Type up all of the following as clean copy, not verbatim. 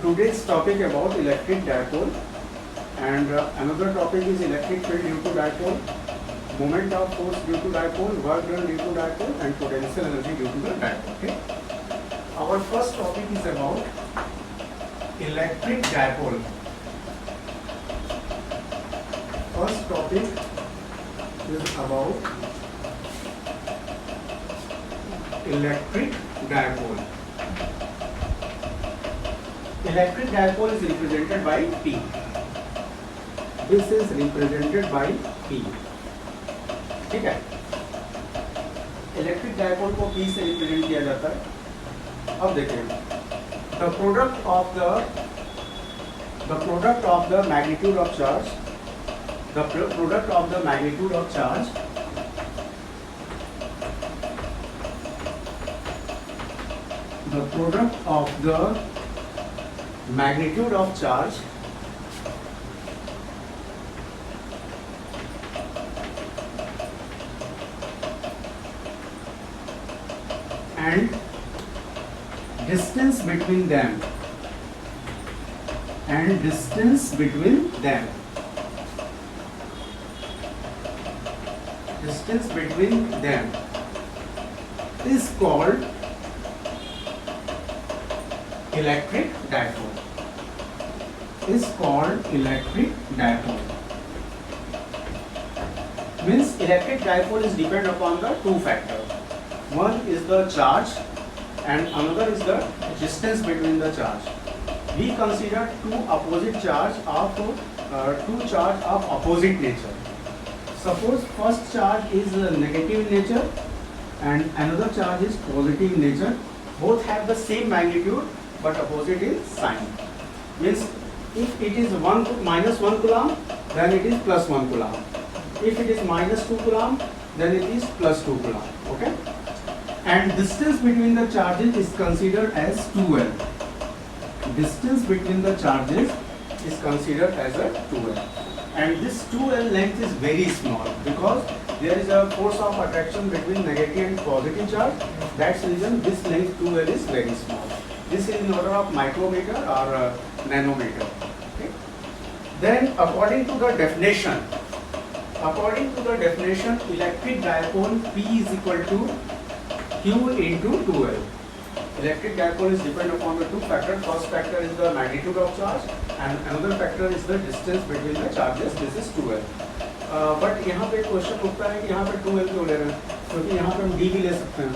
Today's topic about electric dipole, and another topic is electric field due to dipole, moment of force due to dipole, work done due to dipole, and potential energy due to the dipole. Okay. Our first topic is about electric dipole. First topic is about electric dipole. Electric dipole is represented by P. This is represented by P. ठीक है, electric dipole को P से represent किया जाता है. अब देखिए, the product of the magnitude of charge, the product of the magnitude of charge the product of the magnitude of charge and distance between them is called electric dipole. Means electric dipole is depend upon the two factors. One is the charge and another is the distance between the charge. We consider two charge of opposite nature. Suppose first charge is negative in nature and another charge is positive in nature. Both have the same magnitude but opposite in sign. Means if it is minus 1 coulomb, then it is plus 1 coulomb. If it is minus 2 coulomb, then it is plus 2 coulomb. Okay? And distance between the charges is considered as 2L. Distance between the charges is considered as a 2L. And this 2L length is very small because there is a force of attraction between negative and positive charge. That's the reason this length 2L is very small. This is in order of micrometer or nanometer. Okay? Then according to the definition, electric dipole P is equal to Q into 2L. Electric dipole is dependent upon the two factors. First factor is the magnitude of charge and another factor is the distance between the charges. This is 2L. But यहाँ पे question उठता है कि यहाँ पे 2L क्यों ले रहे हैं, क्योंकि यहाँ पे हम D भी ले सकते हैं.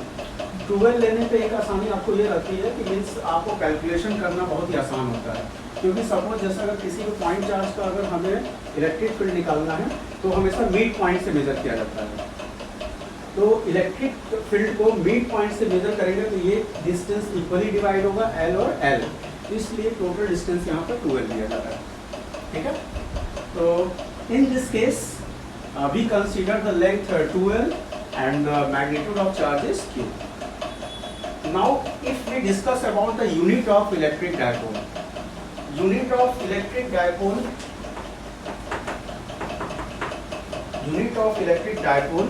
2L लेने पे एक आसानी आपको ये रहती है कि मीन्स आपको कैलकुलेशन करना बहुत ही आसान होता है. क्योंकि सपोज जैसे अगर किसी भी पॉइंट चार्ज का अगर हमें इलेक्ट्रिक फील्ड निकालना है तो हमेशा मिड पॉइंट से मेजर किया जाता है. तो इलेक्ट्रिक फील्ड को मिड पॉइंट से मेजर करेंगे तो ये डिस्टेंस इक्वली डिवाइड होगा L और L. इसलिए टोटल डिस्टेंस यहाँ पर 2L दिया जाता है. ठीक है, तो in this case we consider the length 2L and the magnitude of charge is Q. Now if we discuss about the unit of electric dipole, unit of electric dipole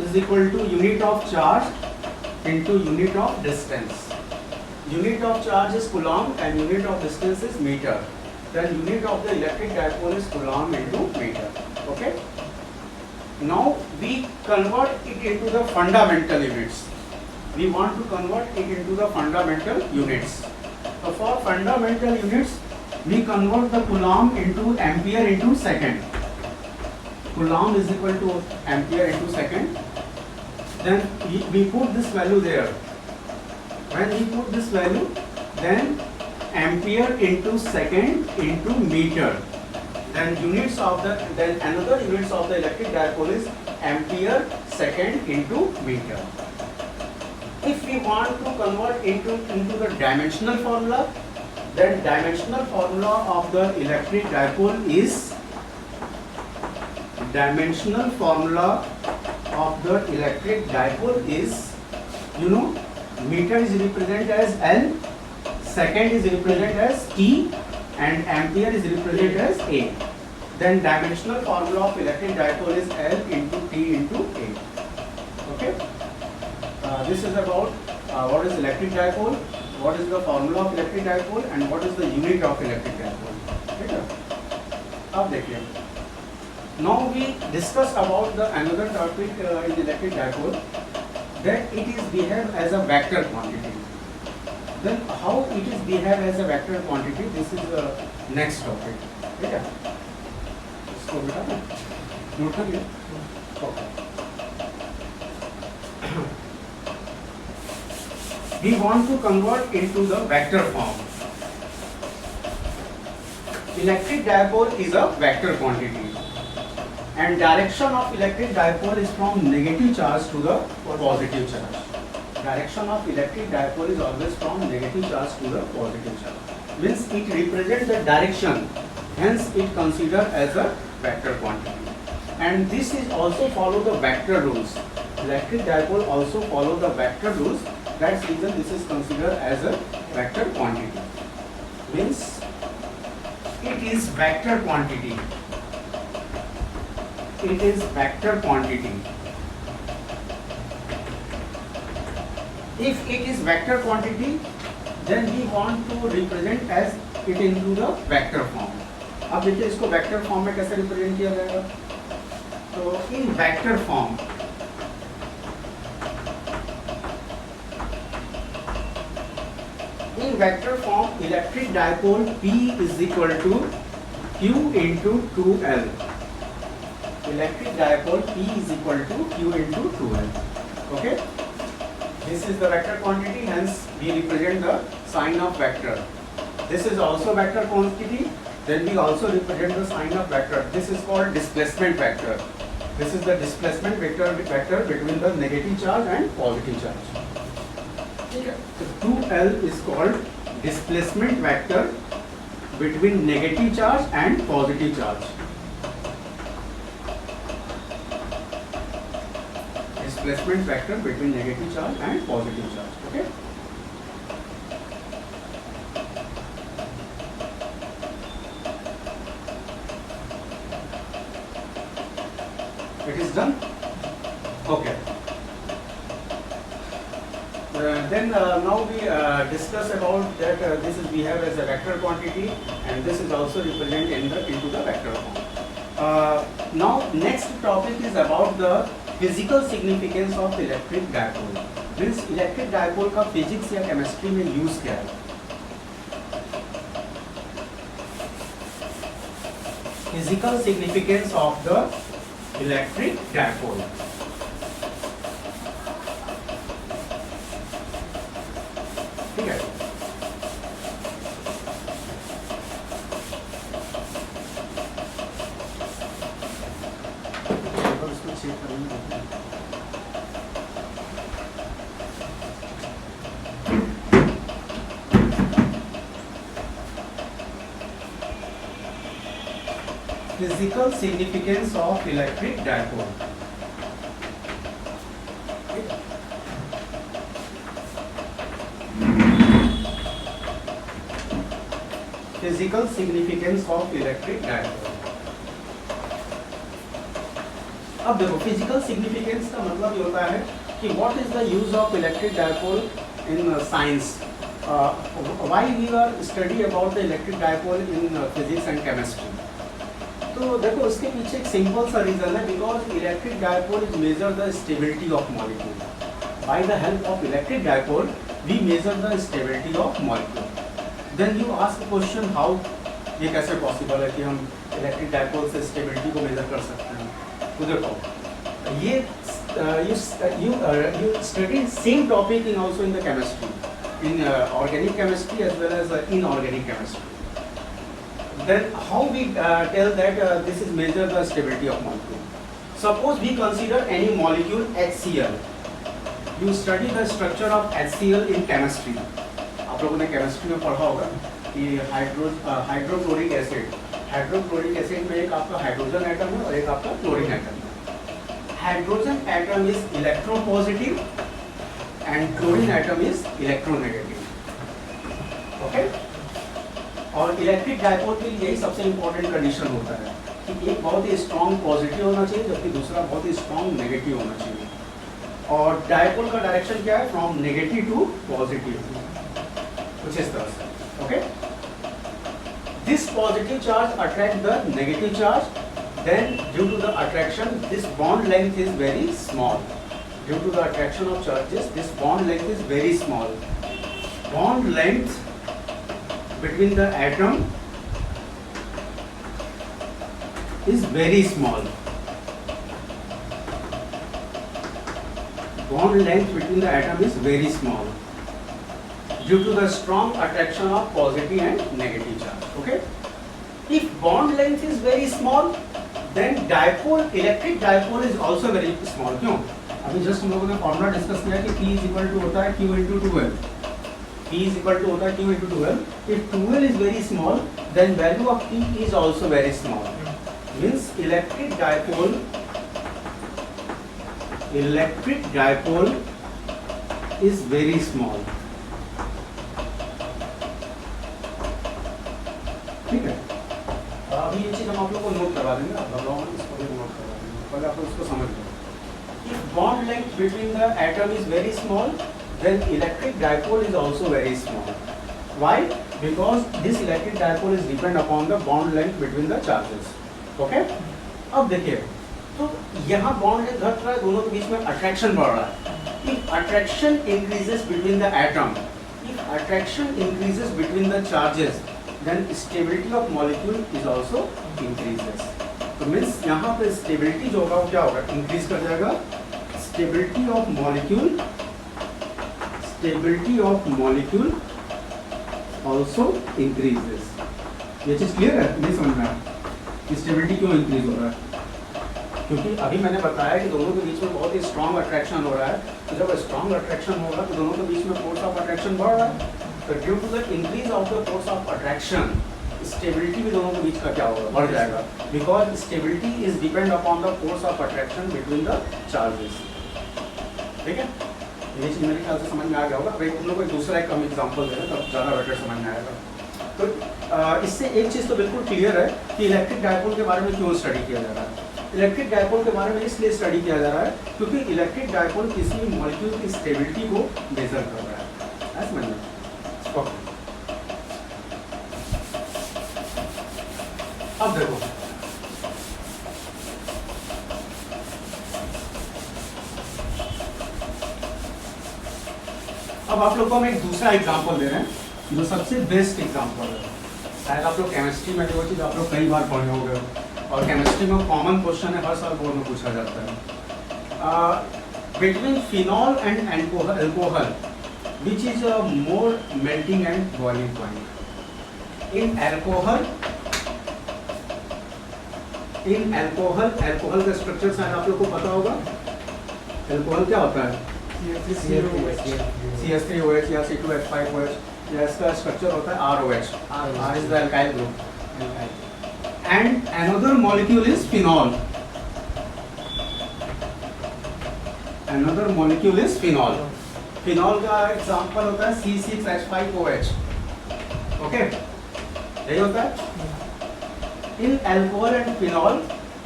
is equal to unit of charge into unit of distance. Unit of charge is coulomb and unit of distance is meter. Then unit of the electric dipole is coulomb into meter. Okay. Now we convert it into the fundamental units. We want to convert it into the fundamental units. So for fundamental units, we convert the coulomb into ampere into second. Coulomb is equal to ampere into second. Then we put this value there. When we put this value, then ampere into second into meter. Then another units of the electric dipole is ampere second into meter. If we want to convert into the dimensional formula, then dimensional formula of the electric dipole is meter is represented as L, second is represented as T, and ampere is represented as A. Then dimensional formula of electric dipole is L into T into A. Okay. This is about what is electric dipole, what is the formula of electric dipole, and what is the unit of electric dipole. ठीक है? अब देखिए. Now we discuss about the another topic in electric dipole, that it is behave as a vector quantity. Then how it is behave as a vector quantity? This is the next topic. ठीक है? इसको बेटा note कर लिया. Okay. We want to convert into the vector form. Electric dipole is a vector quantity, and direction of electric dipole is from negative charge to the positive charge. Direction of electric dipole is always from negative charge to the positive charge. Means it represents the direction, hence it considered as a vector quantity. And this is also follow the vector rules. Electric dipole also follow the vector rules. That's reason this is considered as a vector quantity. Means it is vector quantity. It is vector quantity. If it is vector quantity, then we want to represent as it into the vector form. अब देखिए इसको vector form में कैसे represent किया जाएगा? तो in vector form, in vector form, electric dipole P is equal to Q into 2L. Electric dipole P is equal to Q into 2L. Okay? This is the vector quantity, hence we represent the sign of vector. This is also vector quantity, then we also represent the sign of vector. This is called displacement vector. This is the displacement vector between the negative charge and positive charge. So 2L is called displacement vector between negative charge and positive charge. Displacement vector between negative charge and positive charge. Okay. It is done. Okay. Then now we discuss about that this is behave as a vector quantity, and this is also represented into the vector form. Now next topic is about the physical significance of electric dipole. Means electric dipole का physics या chemistry में use क्या है? Physical significance of the electric dipole. ठीक है? इसको check करेंगे. Physical significance of electric dipole. Physical significance of electric dipole. अब देखो फिजिकल सिग्निफिकेंस का मतलब ये होता है कि what is the use of electric dipole in science. Why we are study about the electric dipole in physics and chemistry. तो देखो उसके पीछे एक सिंपल सा रीजन है, because electric dipole is measure the stability of molecule. By the help of electric dipole we measure the stability of molecule. Then you ask question how, ये कैसे possible है कि हम इलेक्ट्रिक डायपोल से stability को major कर सकते हैं. तो देखो ये you study same topic in also in the chemistry, in organic chemistry as well as inorganic chemistry. Then how we tell that this is measure the stability of molecule. Suppose we consider any molecule HCl. You study the structure of HCl in chemistry. आप लोगों ने chemistry में पढ़ा होगा कि hydrochloric acid. Hydrochloric acid में एक आपका हाइड्रोजन एटम है और एक आपका क्लोरीन एटम है. Hydrogen atom is electropositive and chlorine atom is electronegative. Okay. और इलेक्ट्रिक डायपोल के लिए यही सबसे इंपॉर्टेंट कंडीशन होता है कि एक बहुत ही स्ट्रॉन्ग पॉजिटिव होना चाहिए जबकि दूसरा बहुत ही स्ट्रॉन्ग नेगेटिव होना चाहिए. और डायपोल का डायरेक्शन क्या है, फ्रॉम नेगेटिव टू पॉजिटिव, कुछ इस तरह से। Okay, this positive charge attract the negative charge, then due to the attraction this bond length is very small. Due to the attraction of charges this bond length is very small. Bond length between the atom is very small. Bond length between the atom is very small due to the strong attraction of positive and negative charge. Okay, if bond length is very small then dipole, electric dipole is also very small. क्यों? अभी just हम लोगों ने formula discuss किया कि P is equal to होता है Q into 2L. P is equal to होता है Q into 2L. If 2L is very small, then value of P is also very small. Means electric dipole is very small. ठीक है, अभी ये चीज हम आप लोग को नोट करवा देंगे, आप घबराओ मत, इसको भी नोट करवा देंगे, पहले आप लोग इसको समझ लो। If bond length between the atom is very small, then electric dipole is also very small. Why? Because this electric dipole is depend upon the bond length between the charges. Okay? अब देखिए, तो यहाँ bond length घट रहा है, दोनों के बीच में attraction बढ़ रहा है. If attraction increases between the atom, if attraction increases between the charges, then stability of molecule is also increases. तो मीन्स यहाँ पे स्टेबिलिटी जो होगा वो क्या होगा, इंक्रीज कर जाएगा. Stability of molecule also increases. ये चीज क्लियर है, नहीं समझ में आया कि स्टेबिलिटी क्यों इंक्रीज हो रहा है? क्योंकि अभी मैंने बताया कि दोनों के बीच में बहुत ही स्ट्रॉन्ग अट्रैक्शन हो रहा है. तो जब स्ट्रॉन्ग अट्रैक्शन होगा तो दोनों के बीच में फोर्स ऑफ अट्रैक्शन बढ़ रहा है. तो due to the increase of the force of attraction stability भी दोनों के बीच का क्या होगा, बढ़ जाएगा. Because stability is depend upon the force of attraction between the charges. ठीक है, ये चीज मेरे ख्याल से समझ में आ गया होगा. भाई हम लोग को दूसरा एक कम एग्जांपल दे रहे हैं तब ज़्यादा बेटर समझ में आएगा. तो इससे एक चीज़ तो बिल्कुल क्लियर है कि इलेक्ट्रिक डायपोल के बारे में क्यों स्टडी किया जा रहा है. इलेक्ट्रिक डायपोल के बारे में इसलिए स्टडी किया जा रहा है क्योंकि इलेक्ट्रिक डायपोल किसी मॉलिक्यूल की स्टेबिलिटी को मेजर कर रहा है. समझ में? अब देखो, अब आप लोग को हम एक दूसरा एग्जांपल दे रहे हैं जो सबसे बेस्ट एग्जांपल है. शायद आप लोग केमिस्ट्री में जो चीज़ आप लोग कई बार पढ़े होंगे और केमिस्ट्री में कॉमन क्वेश्चन है, हर साल बोर्ड में पूछा जाता है. Between phenol and alcohol which is a more melting and boiling point. In alcohol का स्ट्रक्चर शायद आप लोग को पता होगा. अल्कोहल क्या होता है? CH3OH या C2H5OH, या इसका स्ट्रक्चर होता है ROH. R is the alkyl group. And another molecule is phenol. Phenol का एग्जांपल होता है C6H5OH. ओके, यही होता है. In alcohol and phenol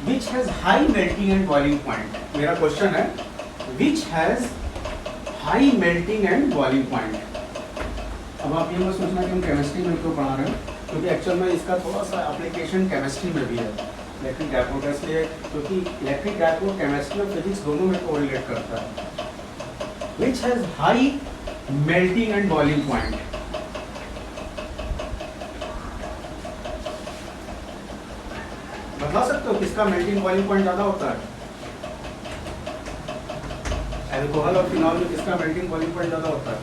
which has high melting and boiling point. मेरा क्वेश्चन है which has high melting and boiling point. अब आप ये मत सोचना कि हम केमिस्ट्री में क्यों पढ़ा रहे हैं, क्योंकि एक्चुअल में इसका थोड़ा सा एप्लीकेशन केमिस्ट्री में भी है इलेक्ट्रिक डायपोल का. इसलिए क्योंकि इलेक्ट्रिक डायपोल केमिस्ट्री और फिजिक्स दोनों में कोरिलेट करता है. Which has high melting and boiling point. बता सकते हो किसका मेल्टिंग बॉइलिंग पॉइंट ज्यादा होता है? अल्कोहल और फिनॉल में किसका मेल्टिंग बॉइलिंग पॉइंट ज्यादा होता है?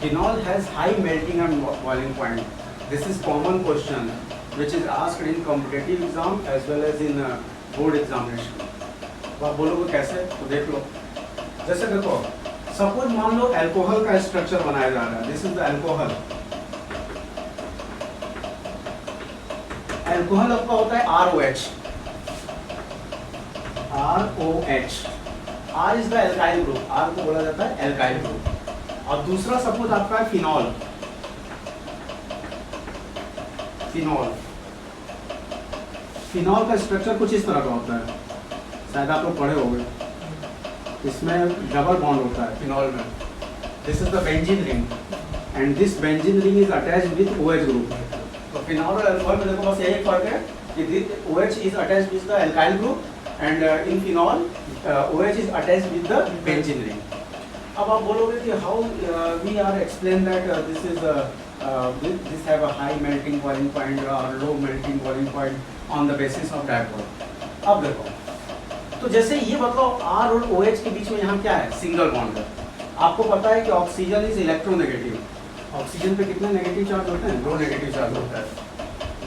Phenol has high melting and boiling point. This is common question which is asked in competitive exam as well as in board examination. तो आप बोलोगे कैसे, तो देख लो. जैसे देखो, सपोज मान लो अल्कोहल का स्ट्रक्चर बनाया जा रहा है. This is the alcohol. Alcohol आपका होता है ROH. R is the alkyl group. R को बोला जाता है एल्काइल ग्रुप. और दूसरा सपोज आपका है फिनॉल. फिनॉल का स्ट्रक्चर कुछ इस तरह का होता है, शायद आप लोग पढ़े होंगे। इसमें डबल बॉन्ड होता है फिनॉल में। This is the benzene ring and this benzene ring is attached with OH group. तो फिनॉल और अल्कोहल में देखो बस यही फर्क है कि OH is attached with the alkyl group and in phenol OH is attached with the benzene ring. अब आप बोलोगे कि how we are explain that this is this have a high melting boiling point or low melting boiling point on the basis of dipole। अब देखो, तो जैसे ये बताओ R और OH के बीच में यहाँ क्या है, सिंगल बॉन्ड है। आपको पता है कि ऑक्सीजन इज इलेक्ट्रोनेगेटिव, ऑक्सीजन पे कितने नेगेटिव चार्ज होते हैं, 2 नेगेटिव चार्ज होता है।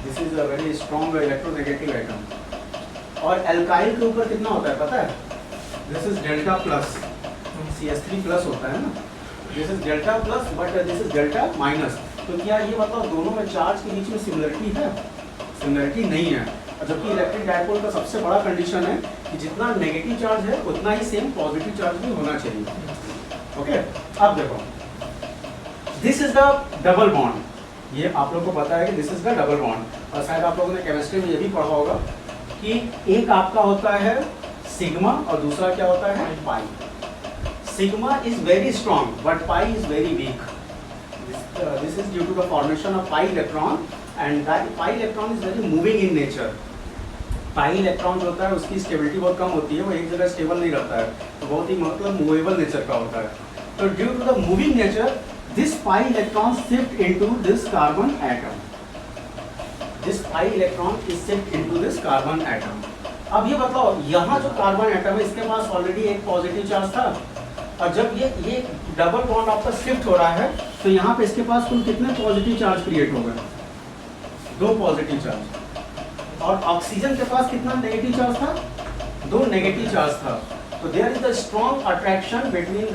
This is a very strong electronegative item. और एल्काइल के ऊपर कितना होता है पता है, this is delta plus, CH3 plus होता है ना, this is delta plus but this is delta minus. तो क्या ये बताओ दोनों में चार्ज के बीच में सिमिलरिटी है, सिमिलरिटी नहीं है। और जबकि इलेक्ट्रिक डायपोल का सबसे बड़ा कंडीशन है कि जितना नेगेटिव चार्ज है उतना ही सेम पॉजिटिव चार्ज भी होना चाहिए। ओके, अब देखो this is the double bond, ये आप लोगों को पता है कि this is the double bond. और शायद आप लोगों ने केमिस्ट्री में ये भी पढ़ा होगा कि एक आपका होता है सिग्मा और दूसरा क्या होता है, pi. Sigma is very strong but pi is very weak. This is due to the formation of pi electron and that pi electron is very moving in nature। pi electron जो होता है उसकी stability बहुत कम होती है, वो एक जगह स्टेबल नहीं रहता है, तो बहुत ही मतलब मूवेबल नेचर का होता है। तो due to the moving nature this pi electron shift into this carbon atom, this pi electron is shift into this carbon atom। अब ये बताओ यहाँ जो कार्बन एटम है इसके पास ऑलरेडी एक पॉजिटिव चार्ज था, और जब ये डबल बॉन्ड आपका शिफ्ट हो रहा है तो यहाँ पे इसके पास कुल कितने पॉजिटिव चार्ज क्रिएट हो गए, 2 पॉजिटिव चार्ज। और ऑक्सीजन के पास कितना नेगेटिव चार्ज था, 2 नेगेटिव चार्ज था। तो there is the strong attraction between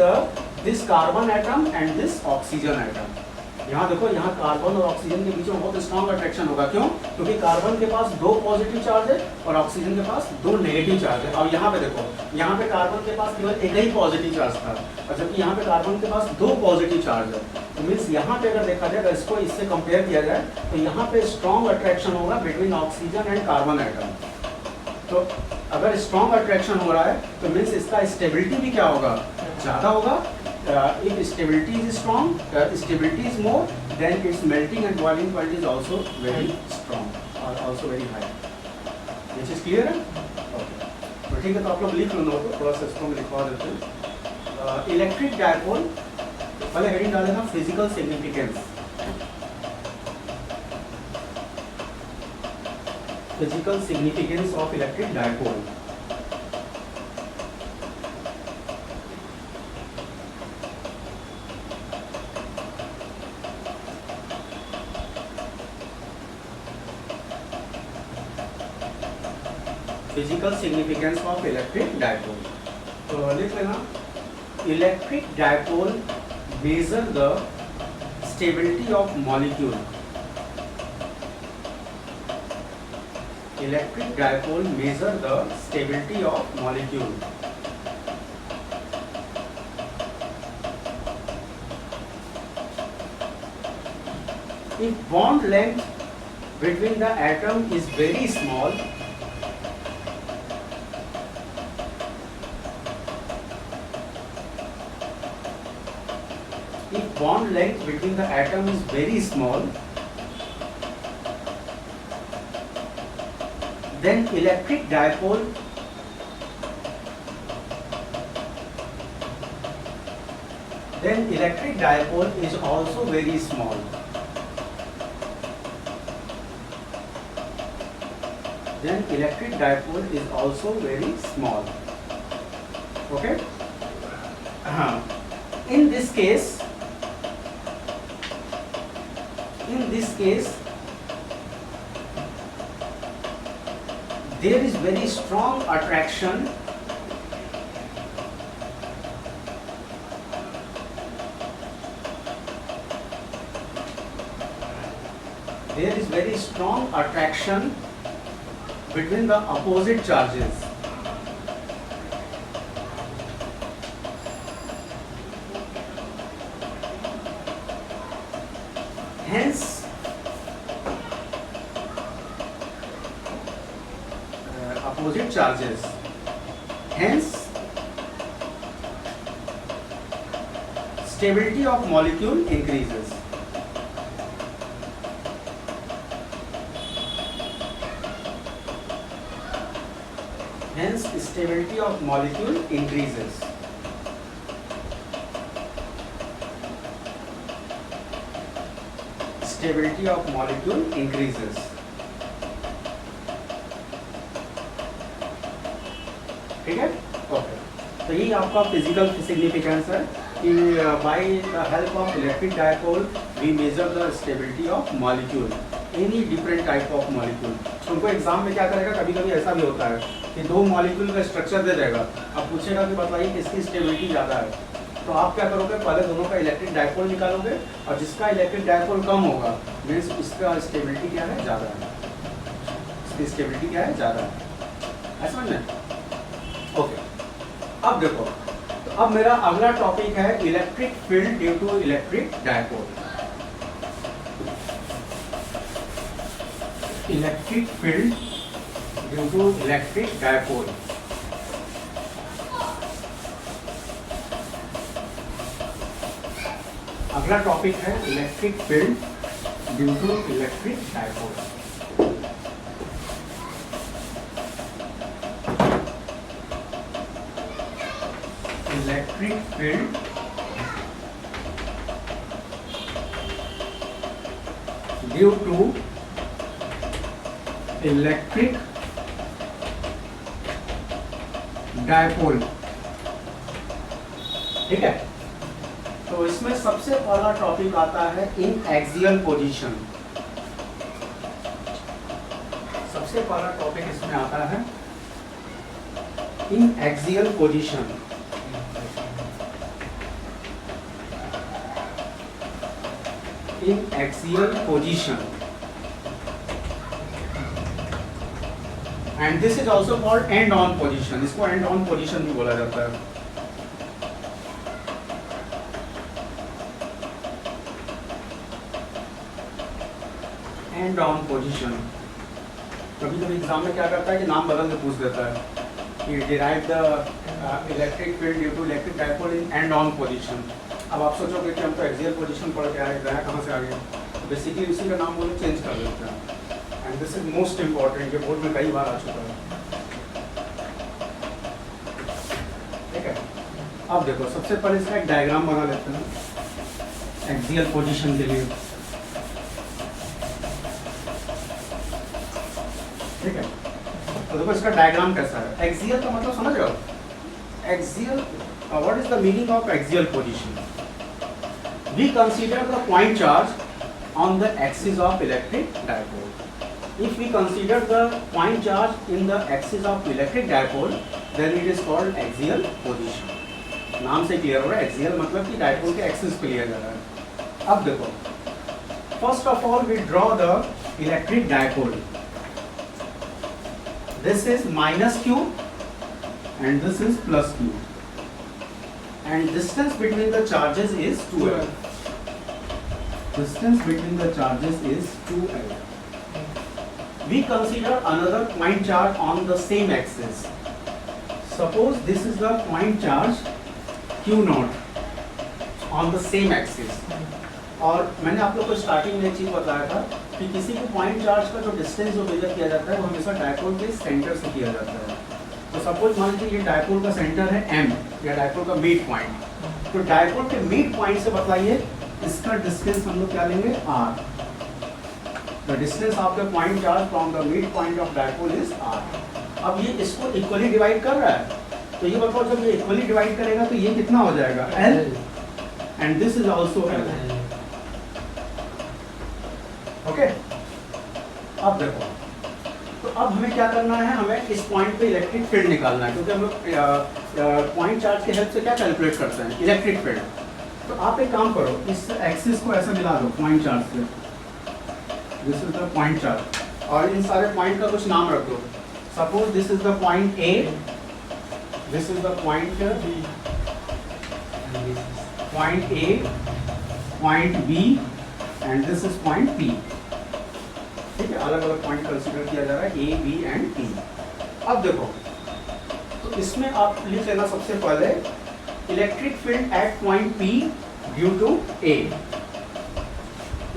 this carbon atom and this oxygen atom. यहाँ देखो, यहाँ कार्बन और ऑक्सीजन के बीच में बहुत स्ट्रॉन्ग अट्रैक्शन होगा। क्यों? क्योंकि कार्बन के पास 2 पॉजिटिव चार्ज है और ऑक्सीजन के पास 2 नेगेटिव चार्ज है। और यहाँ पे देखो, यहाँ पे कार्बन के पास केवल एक ही पॉजिटिव चार्ज था और जबकि यहाँ पे कार्बन के पास 2 पॉजिटिव चार्ज है। तो मीन्स यहाँ पे अगर देखा जाए, अगर इसको इससे कंपेयर किया जाए तो यहाँ पे स्ट्रॉन्ग अट्रैक्शन होगा between oxygen and carbon atom. तो अगर स्ट्रॉन्ग अट्रैक्शन हो रहा है तो मीन्स इसका स्टेबिलिटी भी क्या होगा, ज़्यादा होगा। If stability is strong, stability is more, then its melting and boiling point is also very strong or also very high. Which is clear? Okay. तो ठीक है, तो आप लोग लिख लो नोट, थोड़ा सा इसको मैं लिखवा देते हैं। इलेक्ट्रिक डायपोल, पहले हेडिंग डाल देना physical significance. Physical significance of electric dipole. Physical significance of electric dipole. तो लिख लेना, electric dipole major the stability of molecule. Electric dipole major the stability of molecule. If bond length between the atom is very small, bond length between the atom is very small, then electric dipole is also very small. Then electric dipole is also very small. Okay? In this case, there is very strong attraction between the opposite charges. opposite charges. Hence, stability of molecule increases. Hence, stability of molecule increases. Stability of molecule increases. ठीक है? Okay, तो यही आपका physical significance है कि by the help of electric dipole we measure the stability of molecule, any different type of molecule. उनको exam में क्या करेगा, कभी कभी ऐसा भी होता है कि दो मॉलिक्यूल का स्ट्रक्चर दे देगा, अब पूछेगा कि बताइए किसकी स्टेबिलिटी ज़्यादा है, तो आप क्या करोगे, पहले दोनों का इलेक्ट्रिक डायपोल निकालोगे और जिसका इलेक्ट्रिक डायपोल कम होगा मीन्स उसका स्टेबिलिटी क्या है, ज़्यादा है, इसकी स्टेबिलिटी क्या है, ज़्यादा है। ऐसा नहीं? ओके, अब देखो, तो अब मेरा अगला टॉपिक है electric field due to electric dipole. Electric field due to electric dipole. अगला टॉपिक है electric field due to electric dipole. Electric field due to electric dipole. ठीक है, तो इसमें सबसे पहला टॉपिक आता है इन एक्सियल पोजीशन। सबसे पहला टॉपिक इसमें आता है in axial position. In axial position, and this is also called end on position. इसको एंड ऑन पोजीशन भी बोला जाता है। एंड ऑन पोजीशन, कभी कभी एग्जाम में क्या करता है कि नाम बदल के पूछ देता है कि derive the electric field due to electric dipole in end on position. अब आप सोचोगे कि हम तो एक्सियल पोजीशन पढ़ के आए, गया कहाँ से आ गए, तो बेसिकली उसी का नाम वो लोग चेंज कर देते हैं। And this is most important, ये बोर्ड में कई बार आ चुका है। ठीक है, अब देखो, सबसे पहले इसका एक डायग्राम बना लेते हैं एक्सियल पोजीशन के लिए। ठीक है, तो देखो इसका डायग्राम कैसा है। एक्सियल का मतलब समझ रहे हो? Axial, what is the meaning of axial position? We consider the point charge on the axis of electric dipole. If we consider the point charge in the axis of electric dipole, then it is called axial position. नाम से clear हो रहा है, axial मतलब कि dipole के axis पे लिया जा रहा है। अब देखो, first of all we draw the electric dipole. This is minus q and this is plus q, and distance between the charges is 2l. Distance between the charges is 2l. We consider another point charge on the same axis. Suppose this is the point charge q naught on the same axis. और मैंने आप लोग को starting में एक चीज बताया था कि किसी भी पॉइंट चार्ज का जो डिस्टेंस जो मेजर किया जाता है वो हमेशा डायपोल के सेंटर से किया जाता है। तो सपोज मान लीजिए ये डायपोल का सेंटर है M या डायपोल का मिड पॉइंट, तो डायपोल के मिड पॉइंट से बताइए इसका डिस्टेंस हम लोग क्या लेंगे, R। The distance of the point charge from the mid point of dipole is R। अब ये इसको इक्वली डिवाइड कर रहा है, तो ये बताओ जब ये इक्वली डिवाइड करेगा तो ये कितना हो जाएगा, L, and this is also L। Okay, अब देखो, तो अब हमें क्या करना है, हमें इस पॉइंट पे इलेक्ट्रिक फील्ड निकालना है, क्योंकि हम लोग पॉइंट चार्ज की हेल्प से क्या कैलकुलेट करते हैं, इलेक्ट्रिक फील्ड। तो आप एक काम करो, इस एक्सिस को ऐसे मिला दो पॉइंट चार्ज से, this is the point charge, और इन सारे पॉइंट का कुछ नाम रख दो। Suppose this is the point A, this is the point B, point A, point B, and this is point P। ठीक है, अलग अलग पॉइंट कंसीडर किया जा रहा है A, B एंड P। अब देखो, तो इसमें आप लिख लेना सबसे पहले electric field at point P due to A,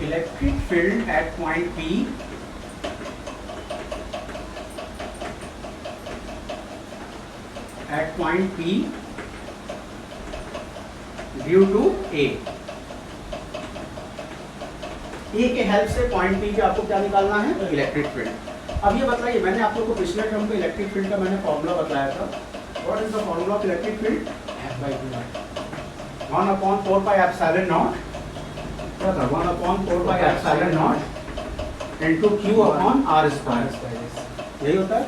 electric field at point P due to A के हेल्प से पॉइंट P पे आपको क्या निकालना है, इलेक्ट्रिक फील्ड। अब ये बताइए, मैंने आप लोग को पिछले टर्म पे इलेक्ट्रिक फील्ड का मैंने फॉर्मूला बताया था। What is the formula of electric field? F/Q0 1/4πε0, क्या था, 1/4πε0 into Q/R², यही होता है।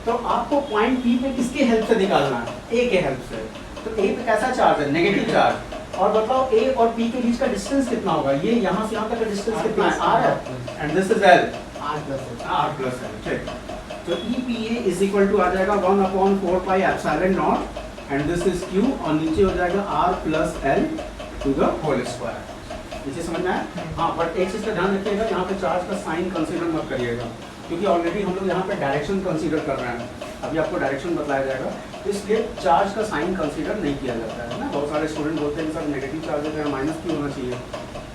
तो आपको पॉइंट P पे किसके हेल्प से निकालना है, A के हेल्प से। तो A पे कैसा चार्ज है, नेगेटिव चार्ज। और बताओ A और P के बीच का डिस्टेंस कितना होगा, ये यहाँ से यहाँ तक का डिस्टेंस कितना है, R है, and this is L, R plus L, ठीक। तो EPA इज इक्वल टू आ जाएगा 1/4πε0 एंड दिस इज Q, और नीचे हो जाएगा R plus L to the whole square. नीचे समझ में आया? हाँ, बट एक चीज का ध्यान रखिएगा, यहाँ पे चार्ज का साइन कंसीडर मत करिएगा, क्योंकि ऑलरेडी हम लोग यहाँ पे डायरेक्शन कंसीडर कर रहे हैं। अभी आपको डायरेक्शन बताया जाएगा, इसलिए चार्ज का साइन कंसीडर नहीं किया जाता है ना। बहुत सारे स्टूडेंट बोलते हैं कि सर नेगेटिव चार्ज है तो माइनस क्यू होना चाहिए,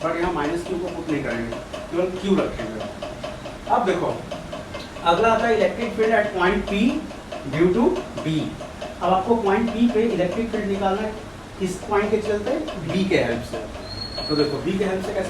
बट यहाँ माइनस क्यू को पुट नहीं करेंगे, केवल क्यू रखेंगे। अब देखो, अगला आता है electric field at point P due to B। अब आपको पॉइंट P पे इलेक्ट्रिक फील्ड निकालना है, किस पॉइंट के चलते, B के हेल्प से। तो देखो B के हेल्प से कैसे